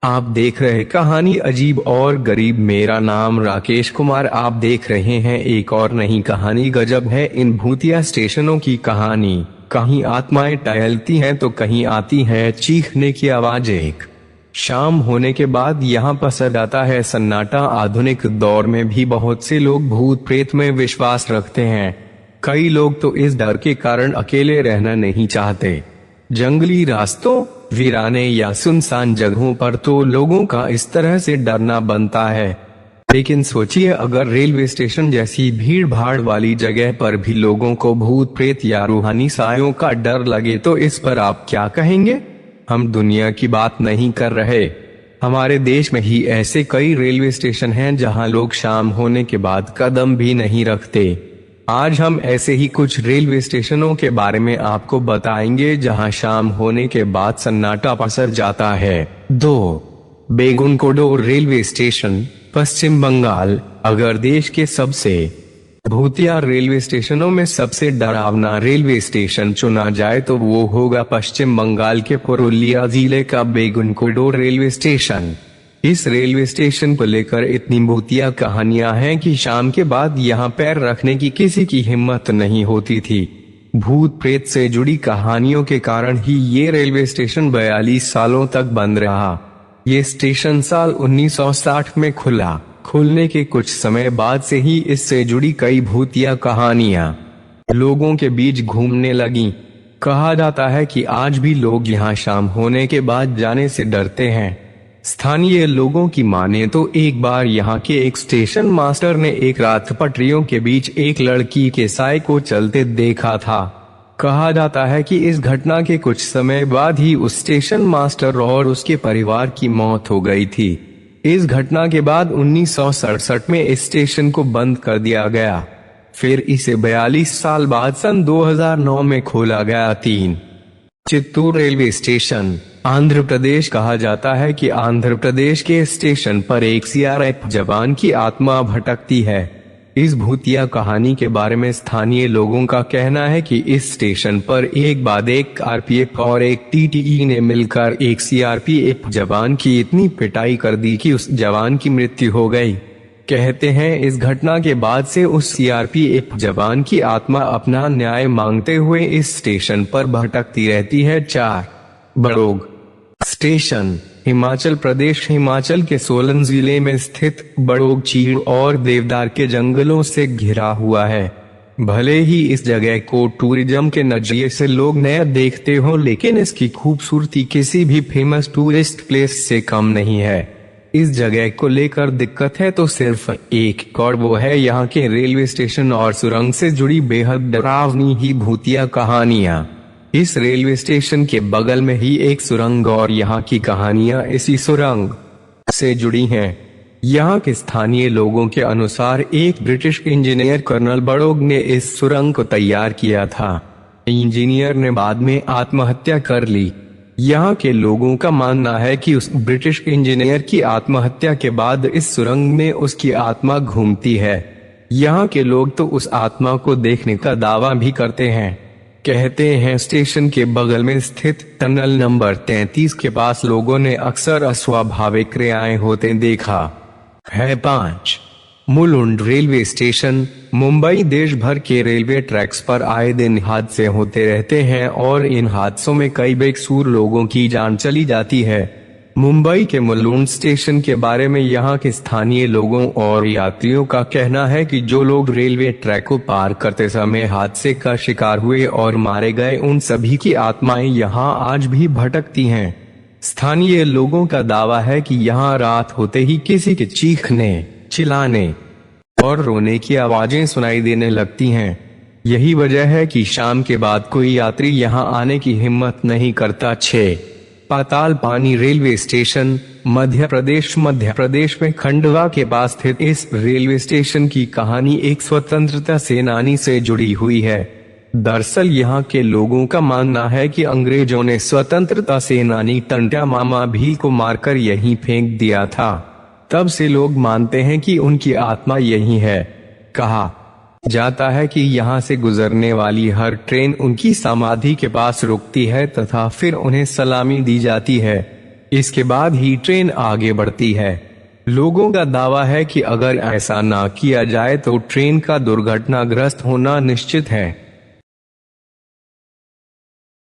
आप देख रहे कहानी अजीब और गरीब। मेरा नाम राकेश कुमार। आप देख रहे हैं एक और नई कहानी। गजब है इन भूतिया स्टेशनों की कहानी। कहीं आत्माएं टहलती हैं तो कहीं आती हैं चीखने की आवाजें। एक शाम होने के बाद यहाँ पसर जाता है सन्नाटा। आधुनिक दौर में भी बहुत से लोग भूत प्रेत में विश्वास रखते हैं। कई लोग तो इस डर के कारण अकेले रहना नहीं चाहते। जंगली रास्तों, वीराने या सुनसान जगहों पर तो लोगों का इस तरह से डरना बनता है। लेकिन सोचिए, अगर रेलवे स्टेशन जैसी भीड़ भाड़ वाली जगह पर भी लोगों को भूत प्रेत या रूहानी सायों का डर लगे तो इस पर आप क्या कहेंगे? हम दुनिया की बात नहीं कर रहे। हमारे देश में ही ऐसे कई रेलवे स्टेशन हैं जहां लोग शाम होने के बाद कदम भी नहीं रखते। आज हम ऐसे ही कुछ रेलवे स्टेशनों के बारे में आपको बताएंगे जहां शाम होने के बाद सन्नाटा पसर जाता है। 2. बेगुनकोडोर रेलवे स्टेशन, पश्चिम बंगाल। अगर देश के सबसे भूतिया रेलवे स्टेशनों में सबसे डरावना रेलवे स्टेशन चुना जाए तो वो होगा पश्चिम बंगाल के पुरुलिया जिले का बेगुनकोडोर रेलवे स्टेशन। इस रेलवे स्टेशन को लेकर इतनी भूतिया कहानियां हैं कि शाम के बाद यहाँ पैर रखने की किसी की हिम्मत नहीं होती थी। भूत प्रेत से जुड़ी कहानियों के कारण ही ये रेलवे स्टेशन 42 सालों तक बंद रहा। ये स्टेशन साल 1960 में खुला। खुलने के कुछ समय बाद से ही इससे जुड़ी कई भूतिया कहानियां लोगों के बीच घूमने लगीं। कहा जाता है कि आज भी लोग यहाँ शाम होने के बाद जाने से डरते हैं। स्थानीय लोगों की माने तो एक बार यहाँ के एक स्टेशन मास्टर ने एक रात पटरियों के बीच एक लड़की के साए को चलते देखा था। कहा जाता है कि इस घटना के कुछ समय बाद ही उस स्टेशन मास्टर और उसके परिवार की मौत हो गई थी। इस घटना के बाद 1967 में इस स्टेशन को बंद कर दिया गया। फिर इसे 42 साल बाद सन 2009 में खोला गया। 3. Chittoor railway station, Andhra Pradesh. कहा जाता है कि आंध्र प्रदेश के स्टेशन पर एक सीआरपीएफ जवान की आत्मा भटकती है। इस भूतिया कहानी के बारे में स्थानीय लोगों का कहना है कि इस स्टेशन पर एक बाद एक आरपीएफ और एक टीटीई ने मिलकर एक सीआरपीएफ जवान की इतनी पिटाई कर दी कि उस जवान की मृत्यु हो गई। कहते हैं इस घटना के बाद से उस सीआरपीएफ जवान की आत्मा अपना न्याय मांगते हुए इस स्टेशन पर भटकती रहती है। 4. बड़ोग स्टेशन, हिमाचल प्रदेश। हिमाचल के सोलन जिले में स्थित बड़ोग चीड़ और देवदार के जंगलों से घिरा हुआ है। भले ही इस जगह को टूरिज्म के नजरिए से लोग नया देखते हो, लेकिन इसकी खूबसूरती किसी भी फेमस टूरिस्ट प्लेस से कम नहीं है। इस जगह को लेकर दिक्कत है तो सिर्फ एक, और वो है यहाँ के रेलवे स्टेशन और सुरंग से जुड़ी बेहद डरावनी ही भूतिया कहानियां। इस रेलवे स्टेशन के बगल में ही एक सुरंग और यहाँ की कहानियां इसी सुरंग से जुड़ी हैं। यहाँ के स्थानीय लोगों के अनुसार एक ब्रिटिश इंजीनियर कर्नल बड़ोग ने इस सुरंग को तैयार किया था। इंजीनियर ने बाद में आत्महत्या कर ली। यहाँ के लोगों का मानना है कि उस ब्रिटिश इंजीनियर की आत्महत्या के बाद इस सुरंग में उसकी आत्मा घूमती है। यहाँ के लोग तो उस आत्मा को देखने का दावा भी करते हैं। कहते हैं स्टेशन के बगल में स्थित टनल नंबर 33 के पास लोगों ने अक्सर अस्वाभाविक क्रियाएं होते देखा है। 5. Mulund railway station, Mumbai. देश भर के रेलवे ट्रैक्स पर आए दिन हादसे होते रहते हैं और इन हादसों में कई बेकसूर लोगों की जान चली जाती है। मुंबई के मुलुंड स्टेशन के बारे में यहाँ के स्थानीय लोगों और यात्रियों का कहना है कि जो लोग रेलवे ट्रैक को पार करते समय हादसे का शिकार हुए और मारे गए, उन सभी की आत्माएं यहाँ आज भी भटकती हैं। स्थानीय लोगों का दावा है कि यहाँ रात होते ही किसी के चीखने, चिल्लाने और रोने की आवाजें सुनाई देने लगती हैं। यही वजह है कि शाम के बाद कोई यात्री यहाँ आने की हिम्मत नहीं करता। 6. पाताल पानी रेलवे स्टेशन, मध्य प्रदेश में खंडवा के पास स्थित इस रेलवे स्टेशन की कहानी एक स्वतंत्रता सेनानी से जुड़ी हुई है। दरअसल यहाँ के लोगों का मानना है कि अंग्रेजों ने स्वतंत्रता सेनानी टंट्या मामा भील को मारकर यहीं फेंक दिया था। तब से लोग मानते हैं कि उनकी आत्मा यहीं है। कहा जाता है कि यहाँ से गुजरने वाली हर ट्रेन उनकी समाधि के पास रुकती है तथा फिर उन्हें सलामी दी जाती है। इसके बाद ही ट्रेन आगे बढ़ती है। लोगों का दावा है कि अगर ऐसा ना किया जाए तो ट्रेन का दुर्घटनाग्रस्त होना निश्चित है।